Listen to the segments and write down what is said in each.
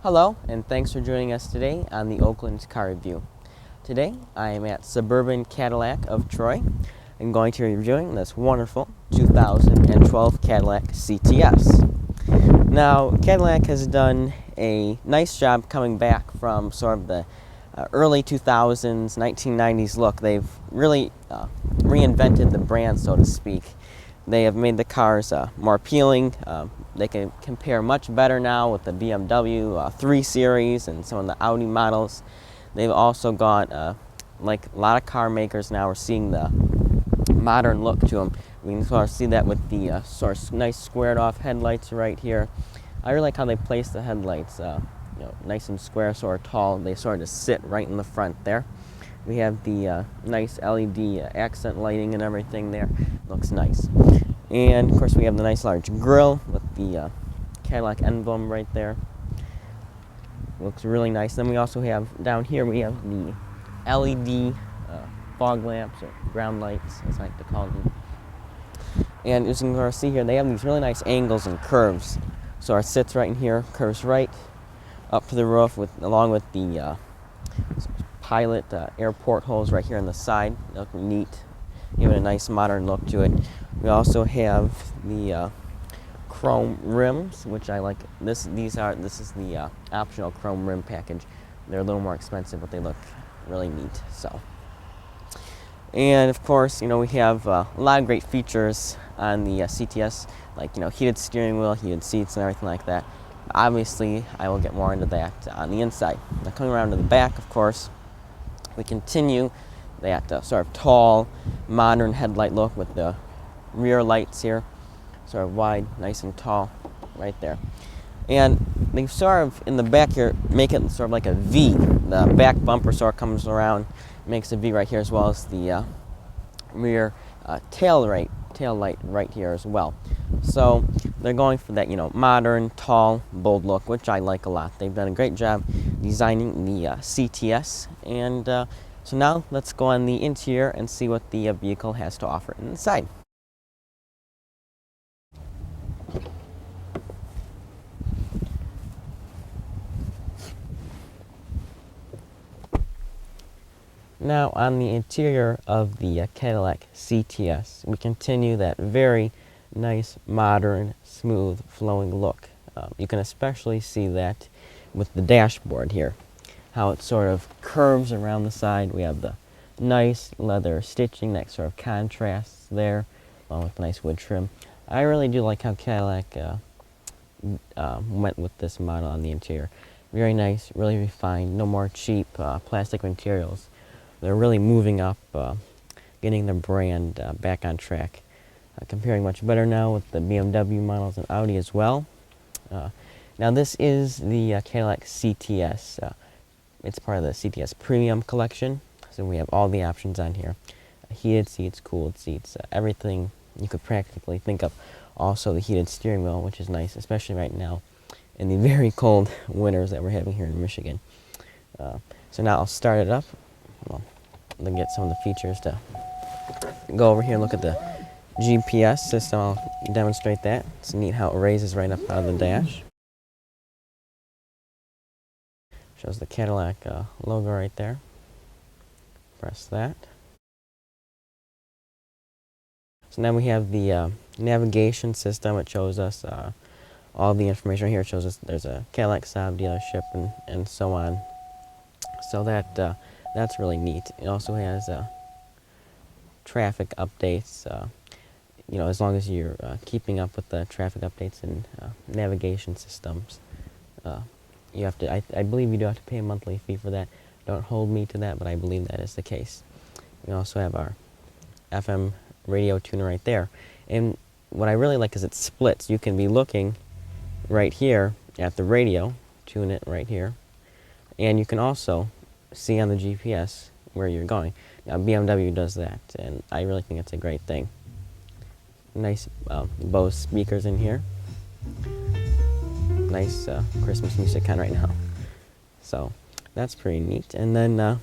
Hello, and thanks for joining us today on the Oakland Car Review. Today, I am at Suburban Cadillac of Troy. I'm going to be reviewing this wonderful 2012 Cadillac CTS. Now, Cadillac has done a nice job coming back from sort of the early 2000s, 1990s look. They've really reinvented the brand, so to speak. They have made the cars more appealing. They can compare much better now with the BMW 3 Series and some of the Audi models. They've also got, like a lot of car makers now, are seeing the modern look to them. We can sort of see that with the sort of nice squared off headlights right here. I really like how they place the headlights, nice and square, sort of tall. They sort of sit right in the front there. We have the nice LED accent lighting and everything there. Looks nice. And of course we have the nice large grille with the Cadillac emblem right there. Looks really nice. Then we also have, down here we have the LED fog lamps, or ground lights as I like to call them. And as you can see here, they have these really nice angles and curves. So it sits right in here, curves right up to the roof, along with the pilot airport holes right here on the side. They look neat, giving a nice modern look to it. We also have the chrome rims, which I like. This is the optional chrome rim package. They're a little more expensive, but they look really neat. So, and of course, we have a lot of great features on the CTS, like heated steering wheel, heated seats, and everything like that. Obviously, I will get more into that on the inside. Now, coming around to the back, of course, we continue that sort of tall, modern headlight look with the rear lights here, sort of wide, nice and tall, right there. And they sort of, in the back here, make it sort of like a V. The back bumper sort of comes around, makes a V right here, as well as the rear tail light right here as well. So they're going for that, modern, tall, bold look, which I like a lot. They've done a great job designing the CTS. And so now let's go on the interior and see what the vehicle has to offer inside. Now, on the interior of the Cadillac CTS, we continue that very nice, modern, smooth, flowing look. You can especially see that with the dashboard here, how it sort of curves around the side. We have the nice leather stitching that sort of contrasts there, along with the nice wood trim. I really do like how Cadillac went with this model on the interior. Very nice, really refined, no more cheap plastic materials. They're really moving up, getting the brand back on track. Comparing much better now with the BMW models and Audi as well. Now this is the Cadillac CTS. It's part of the CTS Premium collection. So we have all the options on here. Heated seats, cooled seats, everything you could practically think of. Also the heated steering wheel, which is nice, especially right now in the very cold winters that we're having here in Michigan. So now I'll start it up. Well, then get some of the features to go over here and look at the GPS system. I'll demonstrate that. It's neat how it raises right up out of the dash. Shows the Cadillac logo right there. Press that. So now we have the navigation system. It shows us all the information right here. It shows us there's a Cadillac Saab dealership and so on. So that's really neat. It also has traffic updates. As long as you're keeping up with the traffic updates and navigation systems, you have to. I believe you do have to pay a monthly fee for that. Don't hold me to that, but I believe that is the case. We also have our FM radio tuner right there, and what I really like is it splits. You can be looking right here at the radio, tune it right here, and you can also see on the GPS where you're going. Now BMW does that, and I really think it's a great thing. Nice Bose speakers in here. Nice Christmas music on right now. So that's pretty neat. And then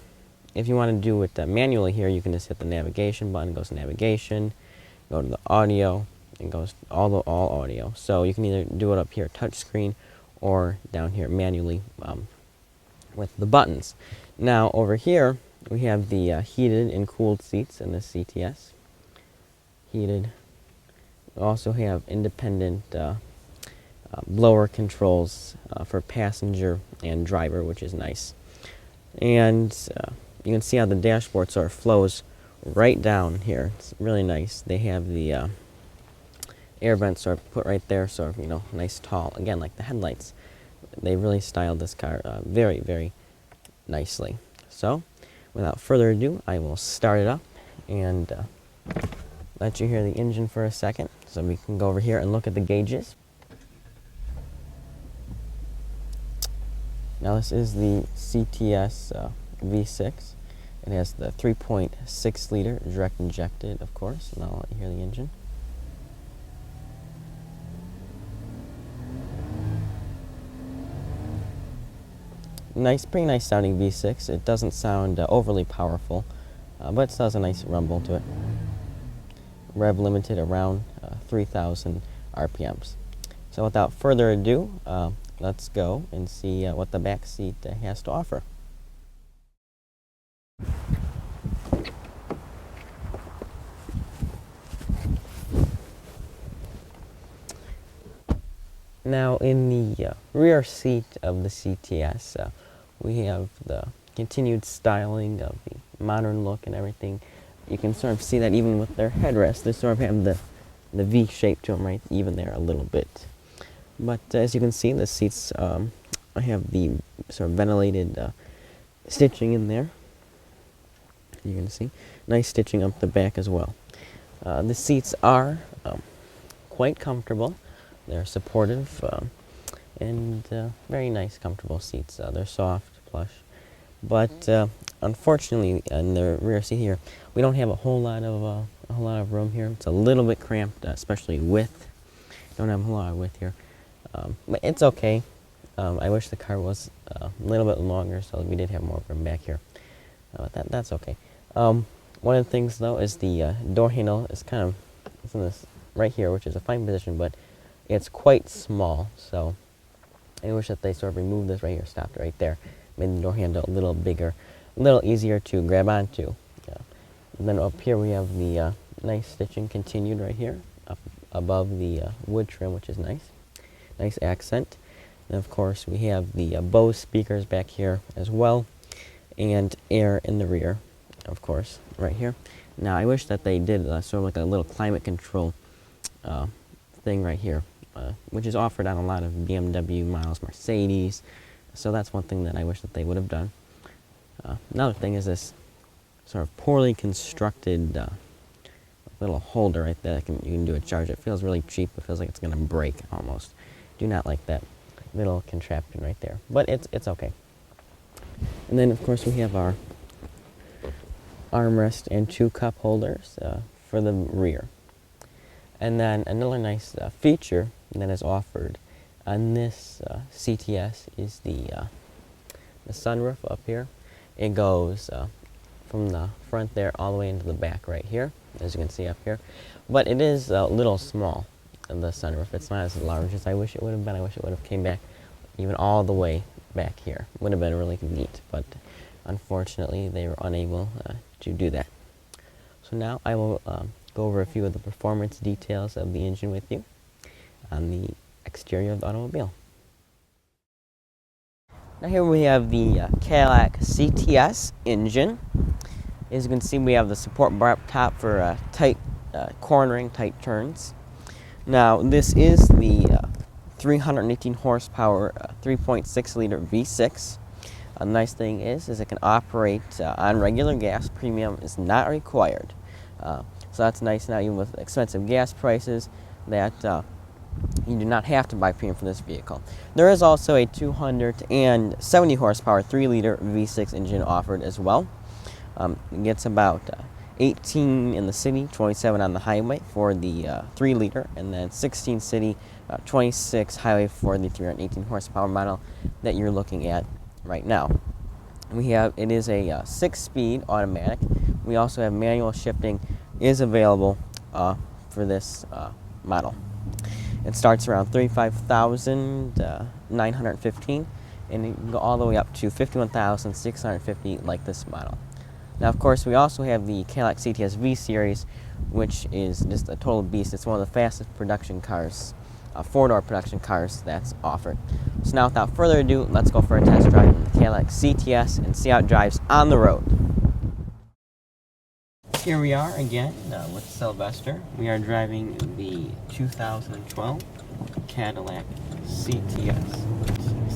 if you want to do it manually here, you can just hit the navigation button. Goes to navigation, go to the audio, and goes all audio. So you can either do it up here touch screen, or down here manually with the buttons. Now over here we have the heated and cooled seats in the CTS. Heated. We also have independent blower controls for passenger and driver, which is nice. And you can see how the dashboard sort of flows right down here. It's really nice. They have the air vents sort of put right there, sort of, you know, nice tall, again, like the headlights. They really styled this car very, very nicely. So, without further ado, I will start it up and let you hear the engine for a second, so we can go over here and look at the gauges. Now this is the CTS V6. It has the 3.6 liter direct injected, of course, and I'll let you hear the engine. Nice, pretty nice sounding V6. It doesn't sound overly powerful, but it still has a nice rumble to it. Rev limited around 3,000 RPMs. So without further ado, let's go and see what the back seat has to offer. Now in the rear seat of the CTS, we have the continued styling of the modern look and everything. You can sort of see that even with their headrest, they sort of have the V shape to them, right, even there a little bit. But as you can see, the seats have the sort of ventilated stitching in there. You can see nice stitching up the back as well. The seats are quite comfortable. They're supportive and very nice, comfortable seats. They're soft, plush, but unfortunately, in the rear seat here, we don't have a whole lot of room here. It's a little bit cramped, especially width. Don't have a whole lot of width here, but it's okay. I wish the car was a little bit longer, so we did have more room back here. But that's okay. One of the things though is the door handle is kind of in this right here, which is a fine position, but it's quite small. So I wish that they sort of removed this right here, stopped right there, made the door handle a little bigger, a little easier to grab onto. And then up here we have the nice stitching continued right here, up above the wood trim, which is nice. Nice accent. And of course we have the Bose speakers back here as well, and air in the rear, of course, right here. Now I wish that they did sort of like a little climate control thing right here, which is offered on a lot of BMW models, Mercedes. So that's one thing that I wish that they would have done. Another thing is this sort of poorly constructed little holder right there. You can do a charge. It feels really cheap. It feels like it's going to break almost. Do not like that little contraption right there, but it's okay. And then of course we have our armrest and two cup holders for the rear. And then another nice feature that is offered on this CTS is the sunroof up here. It goes from the front there all the way into the back right here, as you can see up here. But it is a little small, the sunroof. It's not as large as I wish it would have been. I wish it would have came back even all the way back here. Would have been really neat, but unfortunately they were unable to do that. So now I will go over a few of the performance details of the engine with you on the exterior of the automobile. Now here we have the Cadillac CTS engine. As you can see, we have the support bar up top for tight cornering, tight turns. Now this is the 318 horsepower 3.6 liter V6. A nice thing is it can operate on regular gas. Premium is not required. So that's nice now, even with expensive gas prices, that you do not have to buy premium for this vehicle. There is also a 270 horsepower 3 liter V6 engine offered as well. It gets about 18 in the city, 27 on the highway for the 3 liter, and then 16 city, 26 highway for the 318 horsepower model that you're looking at right now. It is a 6-speed automatic. We also have manual shifting is available for this model. It starts around 35,915, and you can go all the way up to 51,650 like this model. Now, of course, we also have the Cadillac CTS V Series, which is just a total beast. It's one of the fastest production cars, four-door production cars that's offered. So now, without further ado, let's go for a test drive in the Cadillac CTS and see how it drives on the road. Here we are again with Sylvester. We are driving the 2012 Cadillac CTS.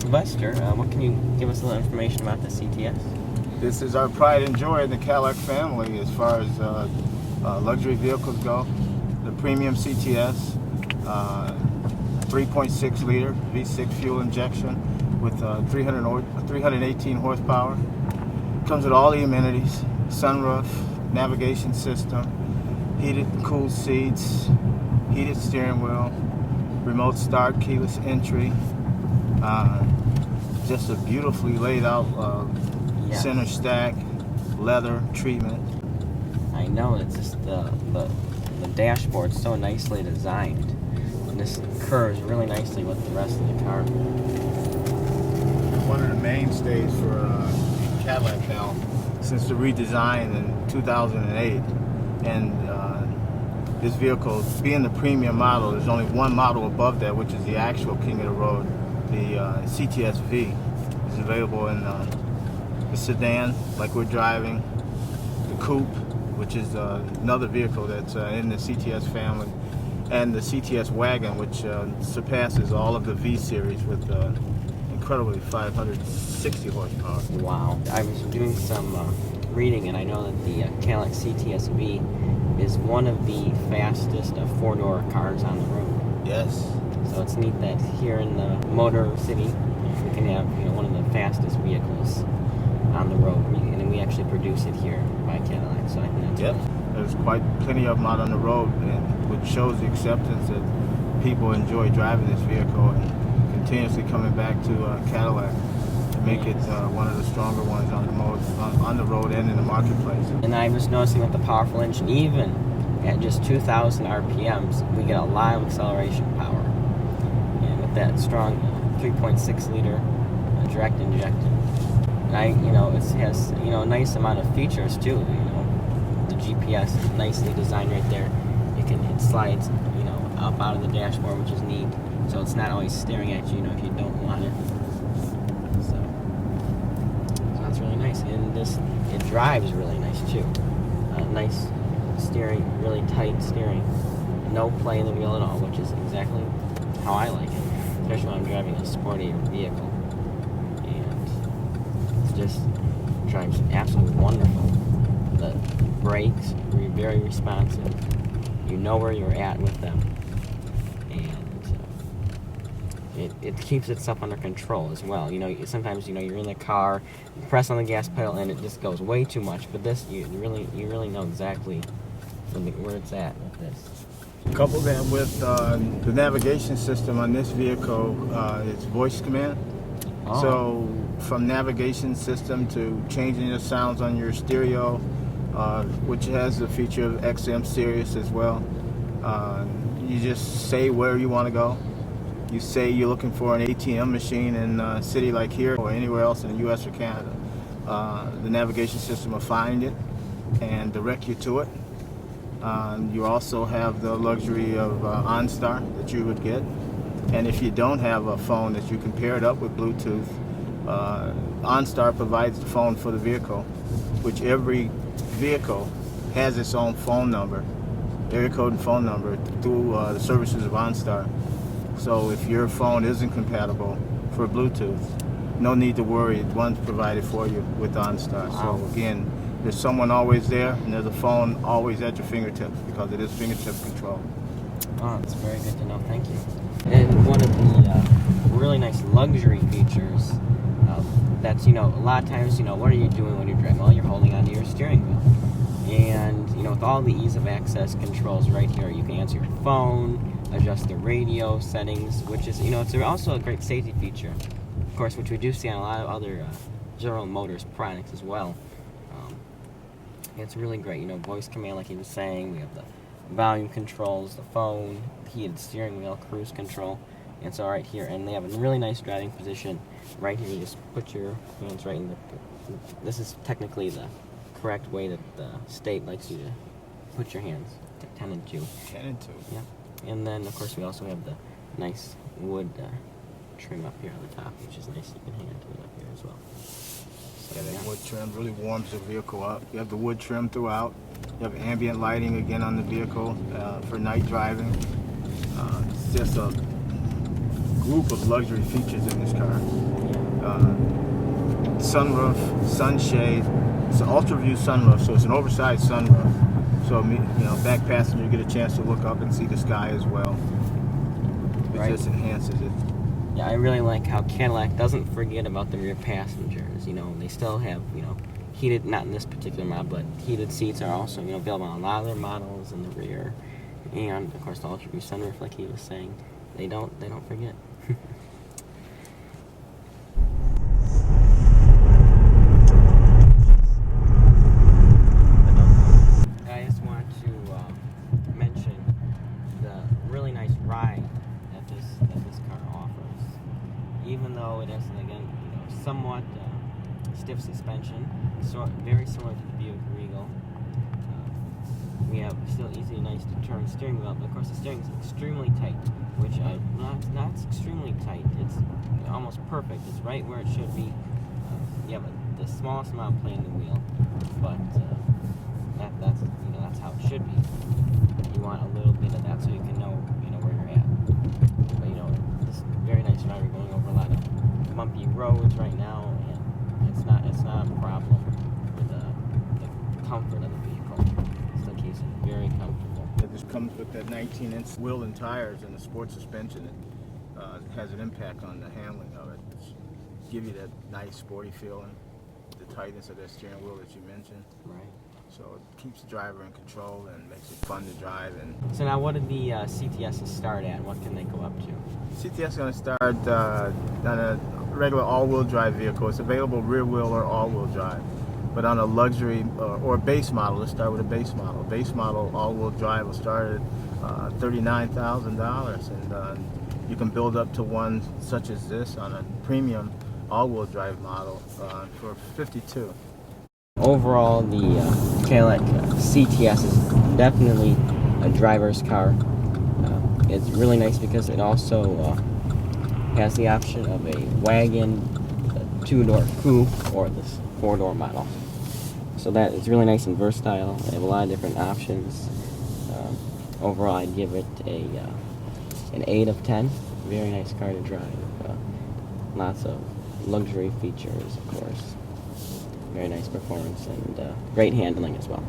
Sylvester, what can you give us a little information about the CTS? This is our pride and joy in the Cadillac family as far as luxury vehicles go. The premium CTS, 3.6 liter V6 fuel injection with 318 horsepower. Comes with all the amenities: sunroof, navigation system, heated and cooled seats, heated steering wheel, remote start, keyless entry. Just a beautifully laid out center stack, leather treatment. I know, it's just the dashboard's so nicely designed, and this curves really nicely with the rest of the car. One of the mainstays for Cadillac now since the redesign in 2008, and this vehicle, being the premium model, there's only one model above that, which is the actual king of the road. The CTS V is available in the sedan, like we're driving, the coupe, which is another vehicle that's in the CTS family, and the CTS wagon, which surpasses all of the V series with incredibly 560 horsepower. Wow. I was doing some reading, and I know that the Cadillac CTS V is one of the fastest four-door cars on the road. Yes. So it's neat that here in the Motor City, we can have one of the fastest vehicles on the road, and we actually produce it here by Cadillac. So I think that's yep. There's quite plenty of them out on the road, and which shows the acceptance that people enjoy driving this vehicle and continuously coming back to Cadillac to make it one of the stronger ones on the road and in the marketplace. And I was noticing with the powerful engine, even at just 2,000 RPMs, we get a lot of acceleration power. And with that strong 3.6 liter direct injection. And it has a nice amount of features too. The GPS is nicely designed right there. It slides up out of the dashboard, which is neat. So it's not always staring at you, if you don't want it. So that's really nice. And it drives really nice too. Nice steering, really tight steering. No play in the wheel at all, which is exactly how I like it, especially when I'm driving a sporty vehicle. Just drives absolutely wonderful. The brakes are very responsive. You know where you're at with them, and it keeps itself under control as well. Sometimes you're in the car, you press on the gas pedal, and it just goes way too much. But this, you really know exactly where it's at with this. Couple that with the navigation system on this vehicle, it's voice command. Oh. So from navigation system to changing the sounds on your stereo, which has the feature of XM Sirius as well. You just say where you want to go. You say you're looking for an ATM machine in a city like here or anywhere else in the US or Canada. The navigation system will find it and direct you to it. You also have the luxury of OnStar that you would get. And if you don't have a phone that you can pair it up with Bluetooth, OnStar provides the phone for the vehicle, which every vehicle has its own phone number, area code and phone number through the services of OnStar. So if your phone isn't compatible for Bluetooth, no need to worry, one's provided for you with OnStar. Wow. So again, there's someone always there, and there's a phone always at your fingertips because it is fingertip control. Oh, that's very good to know. Thank you. And one of the really nice luxury features that's, a lot of times, what are you doing when you're driving? Well, you're holding onto your steering wheel. And, with all the ease of access controls right here, you can answer your phone, adjust the radio settings, which is, it's also a great safety feature, of course, which we do see on a lot of other General Motors products as well. It's really great, voice command like he was saying. We have the volume controls, the phone, heated steering wheel, cruise control. And so right here, and they have a really nice driving position. Right here, you just put your hands right in the. This is technically the correct way that the state likes you to put your hands, 10 and 2. 10 and 2. Yeah. And then, of course, we also have the nice wood trim up here on the top, which is nice. You can hang on to it up here as well. So, Yeah, that wood trim really warms the vehicle up. You have the wood trim throughout. You have ambient lighting again on the vehicle for night driving. It's just a group of luxury features in this car. Sunroof, sunshade. It's an ultra view sunroof, so it's an oversized sunroof. So back passenger, you get a chance to look up and see the sky as well. It Right. just enhances it. Yeah, I really like how Cadillac doesn't forget about the rear passengers. They still have, heated, not in this particular model, but heated seats are also, available on a lot of their models in the rear. And, of course, the ultra view sunroof, like he was saying, they don't forget. I just want to mention the really nice ride that this car offers. Even though it has, again, somewhat stiff suspension, very similar to the Buick Regal. We have still easy and nice to turn steering wheel, but of course the steering is extremely tight, which not extremely tight. It's almost perfect. It's right where it should be. You have the smallest amount of play in the wheel, but that's how it should be. You want a little bit of that so you can know where you're at. But this very nice ride. We're going over a lot of bumpy roads right now, and it's not a problem with the comfort of the vehicle. Still keeps it very comfortable. It just comes with that 19-inch wheel and tires and the sport suspension. It has an impact on the handling of it. Give you that nice sporty feeling, the tightness of that steering wheel that you mentioned. Right. So it keeps the driver in control and makes it fun to drive. And So now, what did the CTS start at? What can they go up to? CTS is going to start on a regular all-wheel drive vehicle. It's available rear-wheel or all-wheel drive. But on a luxury or base model, let's start with a base model. Base model all-wheel drive will start at $39,000, and you can build up to one such as this on a premium all-wheel drive model for $52,000. Overall, the Cadillac CTS is definitely a driver's car. It's really nice because it also has the option of a wagon, a 2-door coupe, or this 4-door model. So that is really nice and versatile. They have a lot of different options. Overall, I'd give it an 8 of 10. Very nice car to drive. Lots of luxury features, of course. Very nice performance and great handling as well.